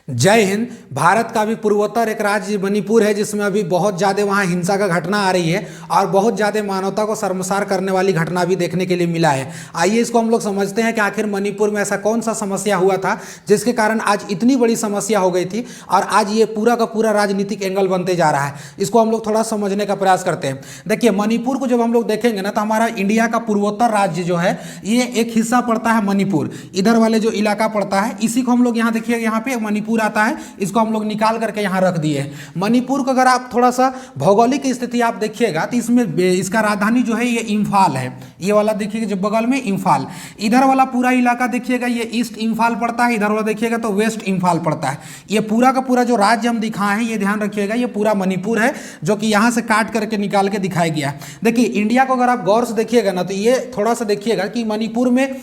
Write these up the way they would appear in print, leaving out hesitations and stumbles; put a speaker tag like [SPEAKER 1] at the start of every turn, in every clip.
[SPEAKER 1] जय हिंद। भारत का भी पूर्वोत्तर एक राज्य मणिपुर है जिसमें अभी बहुत ज़्यादा वहाँ हिंसा का घटना आ रही है और बहुत ज़्यादा मानवता को शर्मसार करने वाली घटना भी देखने के लिए मिला है। आइए इसको हम लोग समझते हैं कि आखिर मणिपुर में ऐसा कौन सा समस्या हुआ था जिसके कारण आज इतनी बड़ी समस्या हो गई थी और आज ये पूरा का पूरा राजनीतिक एंगल बनते जा रहा है। इसको हम लोग थोड़ा समझने का प्रयास करते हैं। देखिए, मणिपुर को जब हम लोग देखेंगे ना तो हमारा इंडिया का पूर्वोत्तर राज्य जो है ये एक हिस्सा पड़ता है मणिपुर। इधर वाले जो इलाका पड़ता है इसी को हम लोग यहाँ देखिए, यहाँ पे मणिपुर आता है, इसको हम लोग निकाल करके यहाँ रख दिए हैं। मणिपुर को अगर आप थोड़ा सा भौगोलिक स्थिति आप देखिएगा तो इसमें इसका राजधानी जो है ये इम्फाल है। ये वाला देखिएगा जो बगल में इम्फाल, इधर वाला पूरा इलाका देखिएगा ये ईस्ट इम्फाल पड़ता है, इधर वाला देखिएगा तो वेस्ट इम्फाल पड़ता है। ये पूरा का पूरा जो राज्य हम दिखाए हैं ये ध्यान रखिएगा, ये पूरा मणिपुर है जो कि यहाँ से काट करके निकाल के दिखाया गया है। देखिए, इंडिया को अगर आप गौर से देखिएगा ना तो ये थोड़ा सा देखिएगा कि मणिपुर में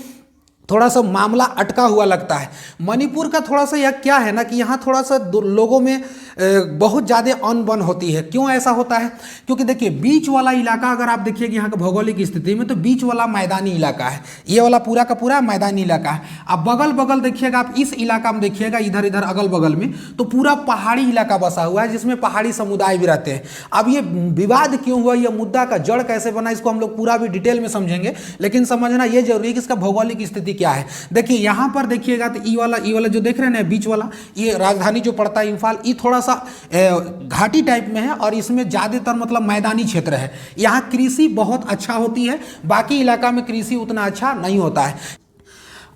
[SPEAKER 1] थोड़ा सा मामला अटका हुआ लगता है। मणिपुर का थोड़ा सा यह क्या है ना कि यहाँ थोड़ा सा लोगों में बहुत ज़्यादा अनबन होती है। क्यों ऐसा होता है? क्योंकि देखिए, बीच वाला इलाका अगर आप देखिएगा यहाँ का भौगोलिक स्थिति में तो बीच वाला मैदानी इलाका है, ये वाला पूरा का पूरा मैदानी इलाका है। अब बगल बगल देखिएगा आप इस इलाका में देखिएगा इधर इधर अगल बगल में तो पूरा पहाड़ी इलाका बसा हुआ है जिसमें पहाड़ी समुदाय भी रहते हैं। अब ये विवाद क्यों हुआ, यह मुद्दा का जड़ कैसे बना, इसको हम लोग पूरा भी डिटेल में समझेंगे, लेकिन समझना यह जरूरी है कि इसका भौगोलिक स्थिति क्या है। देखिए, यहां पर देखिएगा तो ई वाला जो देख रहे हैं ना बीच वाला, ये राजधानी जो पड़ता है इम्फाल, ये थोड़ा सा घाटी टाइप में है और इसमें ज्यादातर मतलब मैदानी क्षेत्र है। यहां कृषि बहुत अच्छा होती है, बाकी इलाका में कृषि उतना अच्छा नहीं होता है।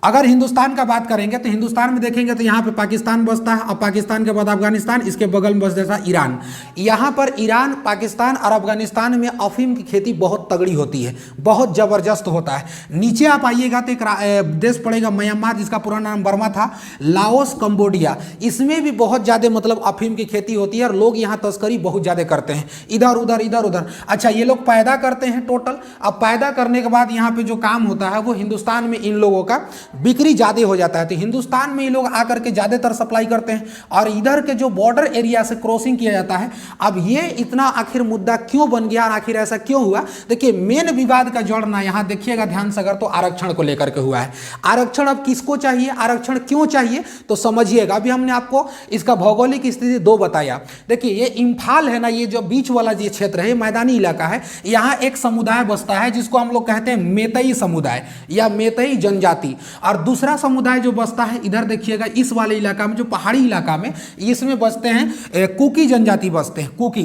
[SPEAKER 1] अगर हिंदुस्तान का बात करेंगे तो हिंदुस्तान में देखेंगे तो यहाँ पे पाकिस्तान बसता है और पाकिस्तान के बाद अफगानिस्तान, इसके बगल में बस जैसा ईरान। यहाँ पर ईरान, पाकिस्तान और अफगानिस्तान में अफीम की खेती बहुत तगड़ी होती है, बहुत ज़बरदस्त होता है। नीचे आप आइएगा तो एक देश पड़ेगा म्यांमार, जिसका पुराना नाम बर्मा था, लाओस, कंबोडिया, इसमें भी बहुत ज़्यादा मतलब अफीम की खेती होती है और लोग यहाँ तस्करी बहुत ज़्यादा करते हैं, इधर उधर इधर उधर। अच्छा, ये लोग पैदा करते हैं टोटल, अब पैदा करने के बाद यहाँ पे जो काम होता है वो हिंदुस्तान में इन लोगों का बिक्री ज़्यादा हो जाता है, तो हिंदुस्तान में ये लोग आकर के ज़्यादातर सप्लाई करते हैं और इधर के जो बॉर्डर एरिया से क्रॉसिंग किया जाता है। अब ये इतना आखिर मुद्दा क्यों बन गया और आखिर ऐसा क्यों हुआ? देखिए, मेन विवाद का जड़ ना यहाँ देखिएगा ध्यान से अगर तो आरक्षण को लेकर के हुआ है। आरक्षण अब किसको चाहिए, आरक्षण क्यों चाहिए तो समझिएगा। अभी हमने आपको इसका भौगोलिक स्थिति दो बताया। देखिए, ये इम्फाल है ना, ये जो बीच वाला ये क्षेत्र है, ये मैदानी इलाका है। यहाँ एक समुदाय बसता है जिसको हम लोग कहते हैं मेतई समुदाय या मेतई जनजाति, और दूसरा समुदाय जो बसता है इधर देखिएगा इस वाले इलाका में, जो पहाड़ी इलाका में, इसमें बसते हैं कुकी जनजाति बसते हैं, कुकी।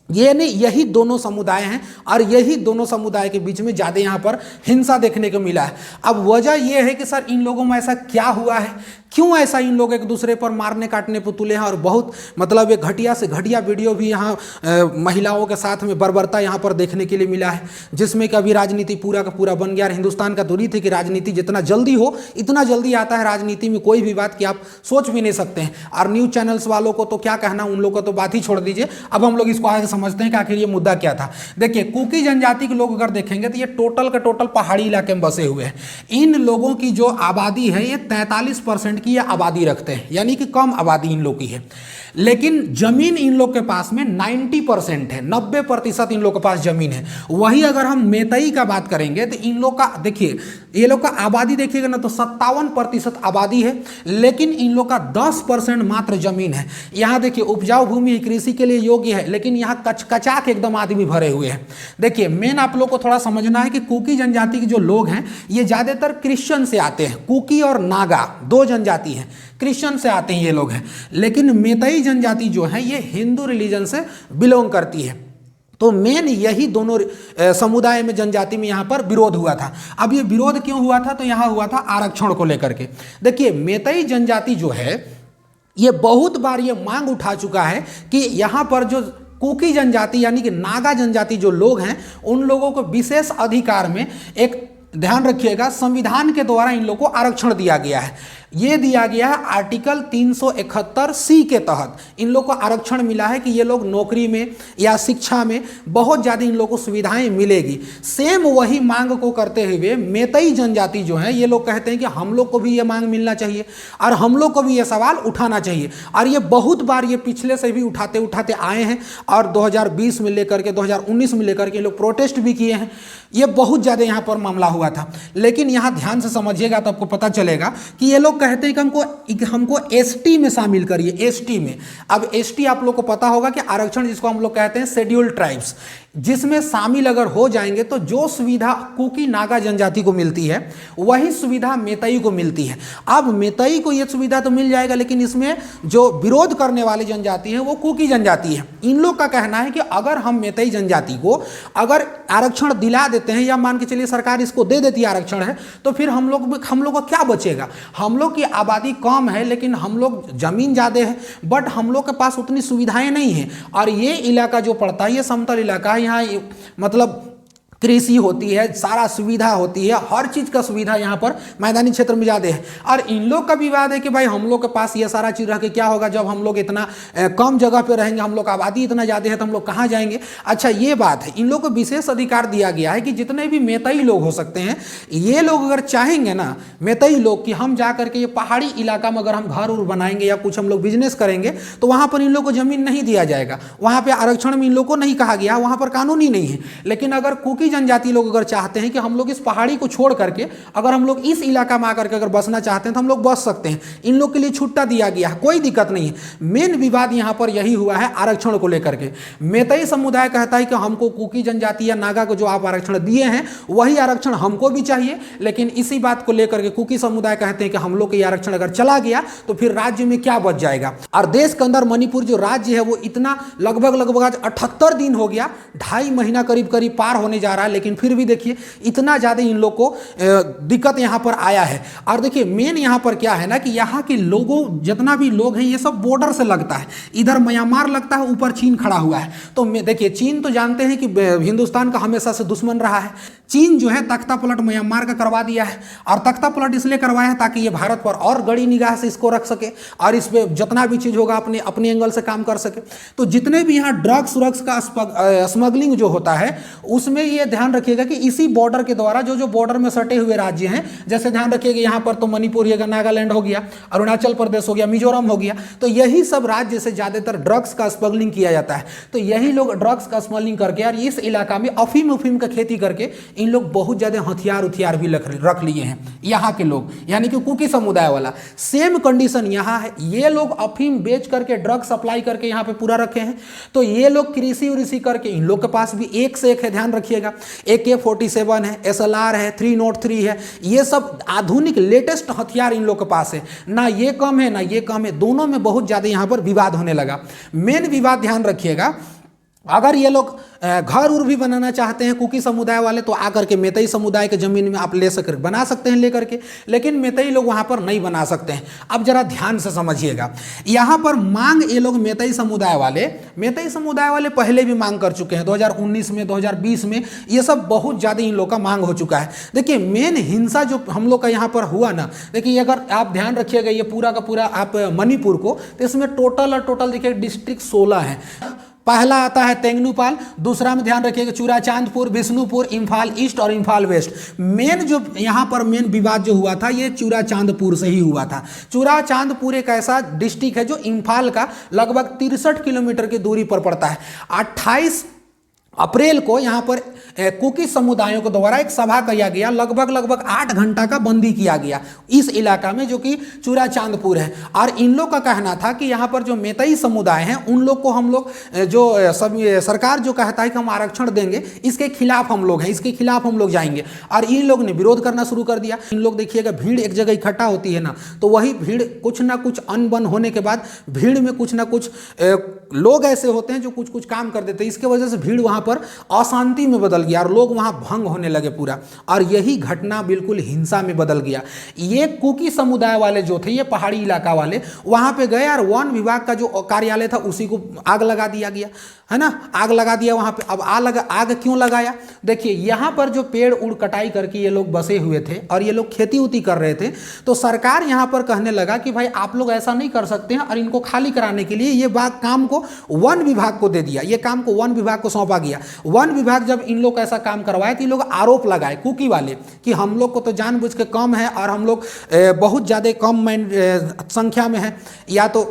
[SPEAKER 1] ये नहीं, यही दोनों समुदाय हैं और यही दोनों समुदाय के बीच में ज़्यादा यहाँ पर हिंसा देखने को मिला है। अब वजह यह है कि सर इन लोगों में ऐसा क्या हुआ है, क्यों ऐसा इन लोग एक दूसरे पर मारने काटने पर तुले हैं, और बहुत मतलब एक घटिया से घटिया वीडियो भी यहाँ महिलाओं के साथ में बर्बरता यहाँ पर देखने के लिए मिला है, जिसमें कभी राजनीति पूरा का पूरा बन गया। हिंदुस्तान का दूरी थी कि राजनीति जितना जल्दी हो इतना जल्दी आता है राजनीति में कोई भी बात कि आप सोच भी नहीं सकते हैं। और न्यूज़ चैनल्स वालों को तो क्या कहना, उन लोगों को तो बात ही छोड़ दीजिए। अब हम लोग इसको आगे समझते हैं कि आखिर ये मुद्दा क्या था। देखिए, कुकी जनजाति के लोग अगर देखेंगे तो ये टोटल का टोटल पहाड़ी इलाके में बसे हुए हैं। इन लोगों की जो आबादी है ये 43% की ये आबादी रखते हैं, यानी कि कम आबादी इन लोग की है। लेकिन जमीन इन लोग के पास में 90% है, 90% इन लोग के पास जमीन है। वही अगर हम मेतई का बात करेंगे तो इन लोग का देखिए, ये लोग का आबादी देखिएगा ना तो 57% आबादी है, लेकिन इन लोग का 10% मात्र जमीन है। यहाँ देखिए, उपजाऊ भूमि कृषि के लिए योग्य है, लेकिन यहाँ कचकचा के एकदम आदमी भरे हुए हैं। देखिए, मेन आप लोग को थोड़ा समझना है कि कुकी जनजाति के जो लोग हैं ये ज़्यादातर क्रिश्चियन से आते हैं। कुकी और नागा दो जनजाति हैं, क्रिश्चियन से आते हैं ये लोग हैं, लेकिन मेतई जनजाति जो है ये हिंदू रिलीजन से बिलोंग करती है। तो मेन यही दोनों समुदाय में, जनजाति में यहाँ पर विरोध हुआ था। अब ये विरोध क्यों हुआ था? तो यहाँ हुआ था आरक्षण को लेकर के। देखिए, मेतई जनजाति जो है ये बहुत बार ये मांग उठा चुका है कि यहाँ पर जो कुकी जनजाति यानी कि नागा जनजाति जो लोग हैं उन लोगों को विशेष अधिकार में, एक ध्यान रखिएगा, संविधान के द्वारा इन लोगों को आरक्षण दिया गया है। ये दिया गया है आर्टिकल 371C के तहत इन लोग को आरक्षण मिला है कि ये लोग नौकरी में या शिक्षा में बहुत ज़्यादा इन लोग को सुविधाएं मिलेगी। सेम वही मांग को करते हुए मेतई जनजाति जो है ये लोग कहते हैं कि हम लोग को भी ये मांग मिलना चाहिए और हम लोग को भी ये सवाल उठाना चाहिए। और ये बहुत बार ये पिछले से भी उठाते उठाते आए हैं और 2020 में लेकर के 2019 में लेकर के लोग प्रोटेस्ट भी किए हैं। ये बहुत ज़्यादा यहाँ पर मामला हुआ था। लेकिन यहाँ ध्यान से समझिएगा तो आपको पता चलेगा कि ये लोग लोग कहते हैं कि हमको एसटी में शामिल करिए, एसटी में। अब एसटी आप लोग को पता होगा कि आरक्षण जिसको हम लोग कहते हैं शेड्यूल्ड ट्राइब्स, जिसमें शामिल अगर हो जाएंगे तो जो सुविधा कुकी नागा जनजाति को मिलती है वही सुविधा मेतई को मिलती है। अब मेतई को यह सुविधा तो मिल जाएगा, लेकिन इसमें जो विरोध करने वाली जनजाति है वो कुकी जनजाति है। इन लोग का कहना है कि अगर हम मेतई जनजाति को अगर आरक्षण दिला देते हैं, या मान के चलिए सरकार इसको दे देती है आरक्षण है, तो फिर हम लोग को क्या बचेगा? हम लोग की आबादी कम है, लेकिन हम लोग जमीन ज़्यादा है, बट हम लोग के पास उतनी सुविधाएं नहीं है। और ये इलाका जो पड़ता है ये समतल इलाका है, यहाँ मतलब कृषि होती है, सारा सुविधा होती है, हर चीज़ का सुविधा यहाँ पर मैदानी क्षेत्र में ज़्यादा है। और इन लोग का विवाद है कि भाई हम लोग के पास ये सारा चीज़ रह के क्या होगा, जब हम लोग इतना कम जगह पे रहेंगे, हम लोग आबादी इतना ज़्यादा है तो हम लोग कहाँ जाएंगे। अच्छा ये बात है, इन लोग को विशेष अधिकार दिया गया है कि जितने भी मेतई लोग हो सकते हैं, ये लोग अगर चाहेंगे ना, मेतई लोग, कि हम जा करके ये पहाड़ी इलाका में अगर हम घर उर बनाएंगे या कुछ हम लोग बिजनेस करेंगे, तो वहाँ पर इन लोग को ज़मीन नहीं दिया जाएगा। वहाँ पर आरक्षण में इन लोग को नहीं कहा गया, वहाँ पर कानून ही नहीं है। लेकिन अगर कुकी जनजाति लोग अगर चाहते हैं कि हम लोग इस पहाड़ी को छोड़ करके अगर हम लोग इस इलाका में आकर के अगर बसना चाहते हैं तो हम लोग बस सकते हैं, इन लोग के लिए छुट्टा दिया गया है, कोई दिक्कत नहीं है। मेन विवाद यहां पर यही हुआ है आरक्षण को लेकर के। मेतई समुदाय कहता है कि हमको कुकी जनजाति या नागा को जो आप आरक्षण दिए हैं वही आरक्षण हमको भी चाहिए, लेकिन इसी बात को लेकर के कुकी समुदाय कहते हैं कि हम लोग के आरक्षण अगर चला गया तो फिर राज्य में क्या बच जाएगा। और देश के अंदर मणिपुर जो राज्य है वो इतना लगभग आज 78 दिन हो गया, 2.5 महीना करीब पार होने जा रहा है, लेकिन फिर भी देखिए इतना ज़्यादा इन लोग को दिक्कत यहाँ पर आया है। और देखिए मेन यहाँ पर क्या है ना कि यहाँ के लोगों, जितना भी लोग हैं ये सब बॉर्डर से लगता है, इधर म्यांमार लगता है, ऊपर चीन खड़ा हुआ है। तो देखिए चीन तो जानते हैं कि हिंदुस्तान का हमेशा से दुश्मन रहा है। चीन जो है तख्ता पलट म्यांमार का करवा दिया है, और तख्ता पलट इसलिए करवाया है ताकि ये भारत पर और गड़ी निगाह से इसको रख सके और इस पर जितना भी चीज़ होगा अपने एंगल से काम कर सके। तो जितने भी यहाँ ड्रग्स का स्मगलिंग जो होता है उसमें ये ध्यान रखिएगा कि इसी बॉर्डर के द्वारा जो बॉर्डर में सटे हुए राज्य हैं, जैसे ध्यान रखिएगा यहाँ पर तो मणिपुर हो गया, नागालैंड हो गया, अरुणाचल प्रदेश हो गया, मिजोरम हो गया, तो यही सब राज्य से ज़्यादातर ड्रग्स का स्मगलिंग किया जाता है। तो यही लोग ड्रग्स का स्मगलिंग करके और इस इलाका में अफीम का खेती करके इन लोग बहुत ज़्यादा हथियार भी रख लिए हैं यहाँ के लोग, यानी कि कुकी समुदाय वाला। सेम कंडीशन यहाँ है, ये लोग अफीम बेच करके ड्रग सप्लाई करके यहाँ पे पूरा रखे हैं। तो ये लोग कृषि उसी करके इन लोग के पास भी एक से एक है, ध्यान रखिएगा, AK-47 है, SLR है, 303 है, ये सब आधुनिक लेटेस्ट हथियार इन लोग के पास है। ना ये कम है ना ये कम है, दोनों में बहुत ज़्यादा यहाँ पर विवाद होने लगा। मेन विवाद ध्यान रखिएगा, अगर ये लोग घर उर भी बनाना चाहते हैं कुकी समुदाय वाले तो आकर के मेतई समुदाय के ज़मीन में आप बना सकते हैं लेकर के, लेकिन मेतई लोग वहाँ पर नहीं बना सकते हैं। अब जरा ध्यान से समझिएगा, यहाँ पर मांग ये लोग मेतई समुदाय वाले पहले भी मांग कर चुके हैं, 2019 में, 2020 में, ये सब बहुत ज़्यादा इन लोग का मांग हो चुका है। देखिए मेन हिंसा जो हम लोग का यहाँ पर हुआ ना, देखिए अगर आप ध्यान रखिएगा ये पूरा का पूरा आप मणिपुर को, तो इसमें टोटल देखिए डिस्ट्रिक्ट 16 है। पहला आता है तेंगनूपाल, दूसरा में ध्यान रखिएगा चूराचांदपुर, बिष्णुपुर, इम्फाल ईस्ट और इम्फाल वेस्ट। मेन जो यहाँ पर मेन विवाद जो हुआ था ये चूराचांदपुर से ही हुआ था। चूराचांदपुर एक ऐसा डिस्ट्रिक्ट है जो इम्फाल का लगभग 63 किलोमीटर की दूरी पर पड़ता है। 28 अप्रैल को यहाँ पर कुकी समुदायों के द्वारा एक सभा किया गया, लगभग 8 घंटा का बंदी किया गया इस इलाका में जो कि चूराचांदपुर है। और इन लोग का कहना था कि यहाँ पर जो मेतई समुदाय हैं उन लोग को हम लोग जो सब सरकार जो कहता है कि हम आरक्षण देंगे, इसके खिलाफ हम लोग हैं, इसके खिलाफ हम लोग जाएंगे। और इन लोग ने विरोध करना शुरू कर दिया। इन लोग देखिएगा भीड़ एक जगह इकट्ठा होती है ना, तो वही भीड़ कुछ ना कुछ अनबन होने के बाद भीड़ में कुछ ना कुछ लोग ऐसे होते हैं जो कुछ काम कर देते हैं, इसके वजह से भीड़ वहाँ पर अशांति में बदल गया और लोग वहां भंग होने लगे पूरा, और यही घटना बिल्कुल हिंसा में बदल गया। ये कुकी समुदाय वाले जो थे, ये पहाड़ी इलाका वाले, वहां पे गए और वन विभाग का जो कार्यालय था उसी को आग लगा दिया गया, है ना, आग लगा दिया वहां पे। अब आग क्यों लगाया? देखिए यहाँ पर जो पेड़ उड़ कटाई करके ये लोग बसे हुए थे और ये लोग खेती उती कर रहे थे, तो सरकार यहाँ पर कहने लगा कि भाई आप लोग ऐसा नहीं कर सकते हैं, और इनको खाली कराने के लिए ये काम को वन विभाग को दे दिया, ये काम को वन विभाग को सौंपा गया। वन विभाग जब इन लोग ऐसा काम करवाए तो ये लोग आरोप लगाए कुकी वाले कि हम लोग को तो जानबूझ के कम है और हम लोग बहुत ज़्यादा कम संख्या में है, या तो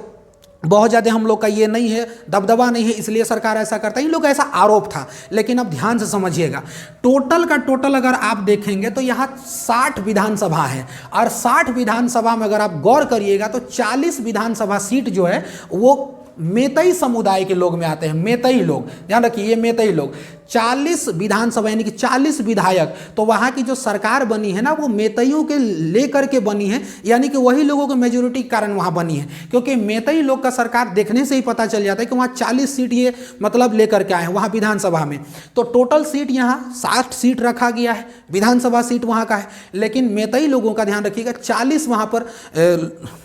[SPEAKER 1] बहुत ज़्यादा हम लोग का ये नहीं है, दबदबा नहीं है, इसलिए सरकार ऐसा करता है। इन लोग का ऐसा आरोप था। लेकिन अब ध्यान से समझिएगा, टोटल का टोटल अगर आप देखेंगे तो यहाँ 60 विधानसभा है, और 60 विधानसभा में अगर आप गौर करिएगा तो 40 विधानसभा सीट जो है वो मेतई समुदाय के लोग में आते हैं। मेतई लोग, ध्यान रखिए, ये मेतई लोग 40 विधानसभा यानी कि 40 विधायक, तो वहाँ की जो सरकार बनी है ना वो मेतईयों के लेकर के बनी है, यानी कि वही लोगों के मेजोरिटी के कारण वहाँ बनी है। क्योंकि मेतई लोग का सरकार देखने से ही पता चल जाता है कि वहाँ 40 सीट ये मतलब लेकर के आए हैं वहाँ विधानसभा में। तो टोटल सीट यहाँ 60 सीट रखा गया है, विधानसभा सीट वहाँ का है, लेकिन मेतई लोगों का ध्यान रखिएगा 40 वहाँ पर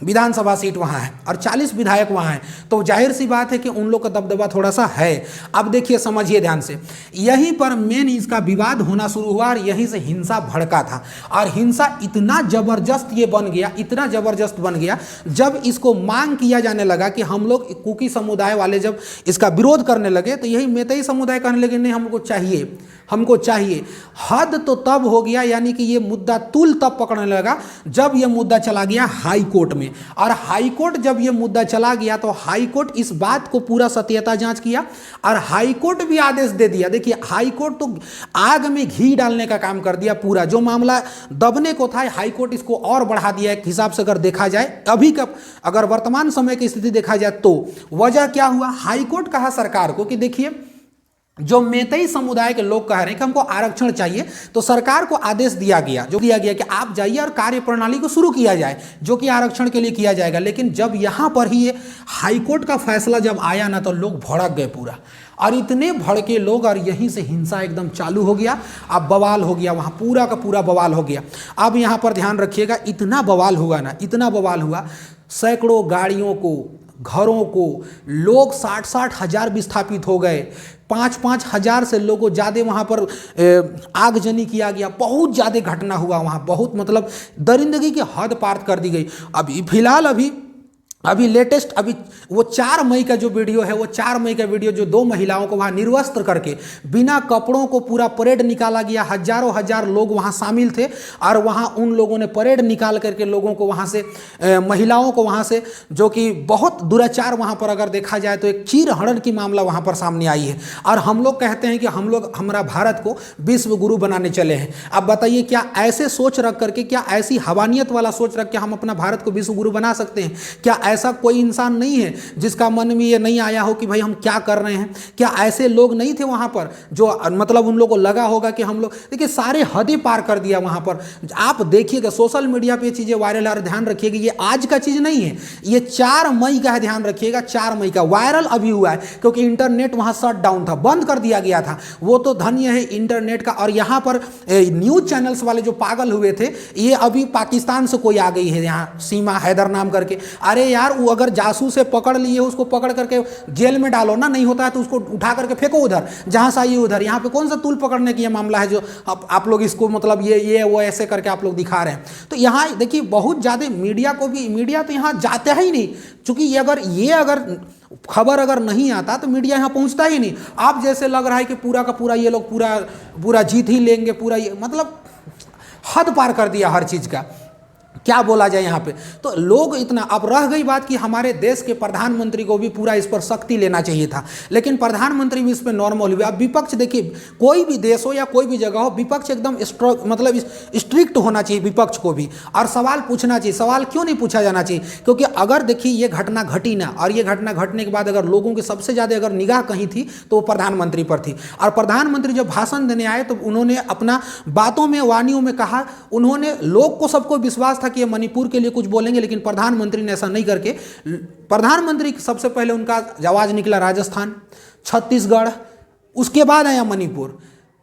[SPEAKER 1] विधानसभा सीट वहाँ है और 40 विधायक वहाँ हैं। तो जाहिर सी बात है कि उन लोग का दबदबा थोड़ा सा है। अब देखिए, समझिए ध्यान से, यहीं पर मेन इसका विवाद होना शुरू हुआ और यहीं से हिंसा भड़का था। और हिंसा इतना जबरदस्त ये बन गया, इतना जबरदस्त बन गया, जब इसको मांग किया जाने लगा कि हम लोग कुकी समुदाय वाले जब इसका विरोध करने लगे तो यही मेतई समुदाय कहने लगे नहीं हमको चाहिए, हमको चाहिए। हद तो तब हो गया, यानी कि ये मुद्दा तुल तब पकड़ने लगा जब ये मुद्दा चला गया हाई कोर्ट में। और हाई कोर्ट जब ये मुद्दा चला गया तो हाई कोर्ट इस बात को पूरा सत्यता जांच किया और हाई कोर्ट भी आदेश दे दिया। देखिए, हाई कोर्ट तो आग में घी डालने का काम कर दिया पूरा। जो मामला दबने को था, हाई कोर्ट इसको और बढ़ा दिया। एक हिसाब से अगर देखा जाए, अभी का अगर वर्तमान समय की स्थिति देखा जाए तो वजह क्या हुआ, हाई कोर्ट कहा सरकार को कि देखिए जो मेतई समुदाय के लोग कह रहे हैं कि हमको आरक्षण चाहिए, तो सरकार को आदेश दिया गया, जो दिया गया कि आप जाइए और कार्य प्रणाली को शुरू किया जाए जो कि आरक्षण के लिए किया जाएगा। लेकिन जब यहाँ पर ही ये हाईकोर्ट का फैसला जब आया ना तो लोग भड़क गए पूरा, और इतने भड़के लोग, और यहीं से हिंसा एकदम चालू हो गया। अब बवाल हो गया, वहाँ पूरा का पूरा बवाल हो गया। अब यहाँ पर ध्यान रखिएगा, इतना बवाल हुआ ना, इतना बवाल हुआ, सैकड़ों गाड़ियों को, घरों को, लोग 60-60 हजार विस्थापित हो गए, 5-5 हजार से लोगों ज़्यादा वहाँ पर आगजनी किया गया। बहुत ज़्यादा घटना हुआ वहाँ, बहुत मतलब दरिंदगी की हद पार कर दी गई। अभी फिलहाल अभी लेटेस्ट अभी वो 4 मई का जो वीडियो है, वो 4 मई का वीडियो जो 2 महिलाओं को वहाँ निर्वस्त्र करके बिना कपड़ों को पूरा परेड निकाला गया। हजारों हजार लोग वहाँ शामिल थे और वहाँ उन लोगों ने परेड निकाल करके लोगों को वहाँ से, महिलाओं को वहाँ से, जो कि बहुत दुराचार वहाँ पर अगर देखा जाए तो एक चीर हरण की मामला वहाँ पर सामने आई है। और हम लोग कहते हैं कि हम लोग हमारा भारत को विश्व गुरु बनाने चले हैं। अब बताइए, क्या ऐसे सोच रख करके, क्या ऐसी हवानियत वाला सोच रख के हम अपना भारत को विश्व गुरु बना सकते हैं? क्या ऐसा कोई इंसान नहीं है जिसका मन में ये नहीं आया हो कि भाई हम क्या कर रहे हैं? क्या ऐसे लोग नहीं थे वहां पर जो मतलब उन लोगों को लगा होगा कि हम लोग, देखिए सारे हदें पार कर दिया वहां पर। आप देखिएगा सोशल मीडिया पे चीजें वायरल है, और ध्यान रखिएगा ये आज का चीज नहीं है, ये 4 मई का है, ध्यान रखिएगा 4 मई का वायरल अभी हुआ है, क्योंकि इंटरनेट वहां शट डाउन था, बंद कर दिया गया था। वो तो धन्य है इंटरनेट का। और यहाँ पर न्यूज चैनल्स वाले जो पागल हुए थे, ये अभी पाकिस्तान से कोई आ गई है यहाँ, सीमा हैदर नाम करके। अरे यार, वो अगर जासूस से पकड़ लिए, उसको पकड़ करके जेल में डालो ना, नहीं होता है तो उसको उठा करके फेंको उधर, जहां से आइए उधर। यहाँ पे कौन सा तूल पकड़ने की ये मामला है जो आप लोग इसको मतलब ये वो ऐसे करके आप लोग दिखा रहे हैं? तो यहाँ देखिए बहुत ज़्यादा मीडिया को भी, मीडिया तो यहाँ जाता ही नहीं, चूंकि ये अगर खबर अगर नहीं आता तो मीडिया यहाँ पहुँचता ही नहीं। आप जैसे लग रहा है कि पूरा का पूरा ये लोग पूरा जीत ही लेंगे, पूरा ये मतलब हद पार कर दिया हर चीज़ का। क्या बोला जाए यहाँ पे, तो लोग इतना। अब रह गई बात कि हमारे देश के प्रधानमंत्री को भी पूरा इस पर सख्ती लेना चाहिए था, लेकिन प्रधानमंत्री भी इस पर नॉर्मल हुए। अब विपक्ष देखिए, कोई भी देश हो या कोई भी जगह हो, विपक्ष एकदम मतलब स्ट्रिक्ट होना चाहिए विपक्ष को भी, और सवाल पूछना चाहिए। सवाल क्यों नहीं पूछा जाना चाहिए? क्योंकि अगर देखिए ये घटना घटी ना, और ये घटना घटने के बाद अगर लोगों की सबसे ज़्यादा अगर निगाह कहीं थी तो वो प्रधानमंत्री पर थी। और प्रधानमंत्री जब भाषण देने आए तो उन्होंने अपना बातों में, वानियों में कहा, उन्होंने लोग को सबको विश्वास था कि ये मणिपुर के लिए कुछ बोलेंगे, लेकिन प्रधानमंत्री ने ऐसा नहीं करके, प्रधानमंत्री सबसे पहले उनका आवाज निकला राजस्थान, छत्तीसगढ़, उसके बाद आया मणिपुर।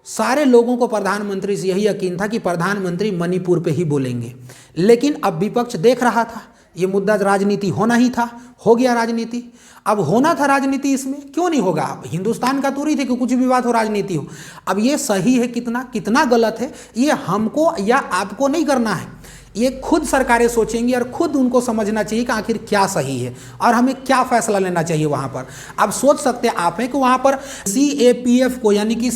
[SPEAKER 1] सारे लोगों को प्रधानमंत्री से यही यकीन था कि प्रधानमंत्री मणिपुर पे ही बोलेंगे। लेकिन अब विपक्ष देख रहा था ये मुद्दा राजनीति होना ही था, हो गया राजनीति। अब होना था राजनीति, इसमें क्यों नहीं होगा? अब हिंदुस्तान का तूरी थे कि कुछ भी बात हो राजनीति हो। अब ये सही है कितना गलत है, ये हमको या आपको नहीं करना है, ये खुद सरकारें सोचेंगी और खुद उनको समझना चाहिए कि आखिर क्या सही है और हमें क्या फैसला लेना चाहिए वहाँ पर। अब सोच सकते हैं आप हैं कि वहाँ पर CAPF को यानी कि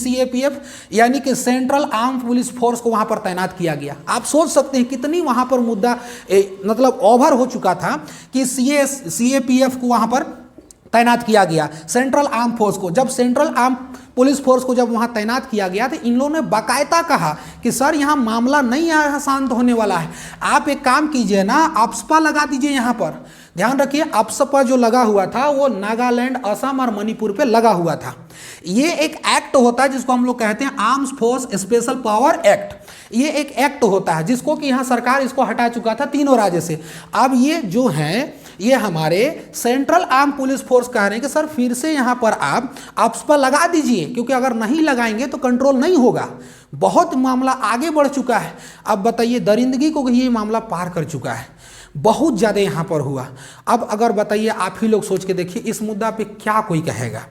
[SPEAKER 1] यानी कि सेंट्रल आर्म पुलिस फोर्स को वहाँ पर तैनात किया गया। आप सोच सकते हैं कितनी वहाँ पर मुद्दा मतलब ओवर हो चुका था कि CAPF को वहाँ पर तैनात किया गया, सेंट्रल आर्म फोर्स को। जब सेंट्रल आर्म पुलिस फोर्स को जब वहां तैनात किया गया तो इन लोगों ने बाकायदा कहा कि सर यहाँ मामला नहीं आया शांत होने वाला है, आप एक काम कीजिए ना, अप्सपा लगा दीजिए यहाँ पर। ध्यान रखिए, अप्सपा जो लगा हुआ था वो नागालैंड, असम और मणिपुर पे लगा हुआ था। ये एक एक्ट होता है जिसको हम लोग कहते हैं arms force special power act. ये एक एक्ट होता है जिसको कि यहाँ सरकार इसको हटा चुका था तीनों राज्य से। अब ये जो है ये हमारे सेंट्रल आर्म पुलिस फोर्स कह रहे हैं कि सर फिर से यहाँ पर आप अप्सपा लगा दीजिए, क्योंकि अगर नहीं लगाएंगे तो कंट्रोल नहीं होगा। बहुत मामला आगे बढ़ चुका है। अब बताइए, दरिंदगी को ये मामला पार कर चुका है, बहुत ज़्यादा यहाँ पर हुआ। अब अगर बताइए, आप ही लोग सोच के देखिए इस मुद्दा पे क्या कोई कहेगा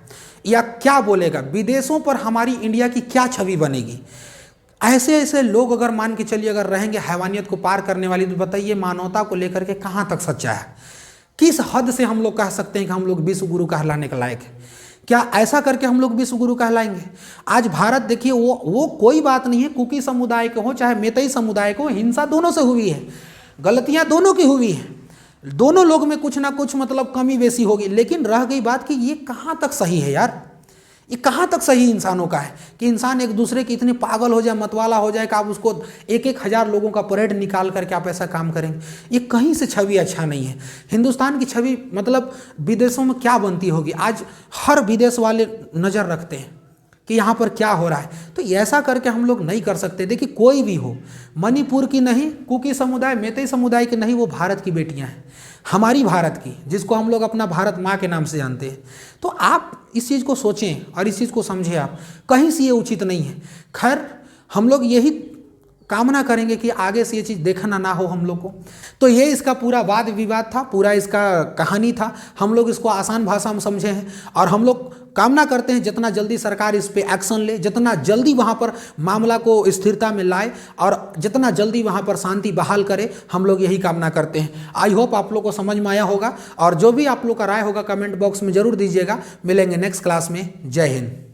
[SPEAKER 1] या क्या बोलेगा, विदेशों पर हमारी इंडिया की क्या छवि बनेगी। ऐसे ऐसे लोग अगर मान के चलिए अगर रहेंगे हैवानियत को पार करने वाली, तो बताइए मानवता को लेकर के कहाँ तक सच्चा है, किस हद से हम लोग कह सकते हैं कि हम लोग विश्व गुरु कहलाने के लायक है। क्या ऐसा करके हम लोग विश्व गुरु कहलाएंगे? आज भारत देखिए, वो कोई बात नहीं है, कुकी समुदाय के हो चाहे मेतई समुदाय को, हिंसा दोनों से हुई है, गलतियां दोनों की हुई है, दोनों लोग में कुछ ना कुछ मतलब कमी बेसी होगी। लेकिन रह गई बात कि ये कहाँ तक सही है यार, ये कहाँ तक सही इंसानों का है कि इंसान एक दूसरे की इतने पागल हो जाए, मतवाला हो जाए कि आप उसको 1,000 लोगों का परेड निकाल करके आप ऐसा काम करेंगे। ये कहीं से छवि अच्छा नहीं है। हिंदुस्तान की छवि मतलब विदेशों में क्या बनती होगी। आज हर विदेश वाले नज़र रखते हैं कि यहाँ पर क्या हो रहा है, तो ऐसा करके हम लोग नहीं कर सकते। देखिए, कोई भी हो, मणिपुर की नहीं, कुकी समुदाय, मेतई समुदाय की नहीं, वो भारत की बेटियाँ हैं, हमारी भारत की, जिसको हम लोग अपना भारत माँ के नाम से जानते हैं। तो आप इस चीज़ को सोचें और इस चीज़ को समझें, आप कहीं से ये उचित नहीं है। खैर, हम लोग यही कामना करेंगे कि आगे से ये चीज़ देखना ना हो हम लोग को। तो ये इसका पूरा वाद विवाद था, पूरा इसका कहानी था। हम लोग इसको आसान भाषा में समझे हैं और हम लोग कामना करते हैं जितना जल्दी सरकार इस पे एक्शन ले, जितना जल्दी वहाँ पर मामला को स्थिरता में लाए और जितना जल्दी वहाँ पर शांति बहाल करे, हम लोग यही कामना करते हैं। आई होप आप लोग को समझ में आया होगा और जो भी आप लोग का राय होगा कमेंट बॉक्स में ज़रूर दीजिएगा। मिलेंगे नेक्स्ट क्लास में। जय हिंद।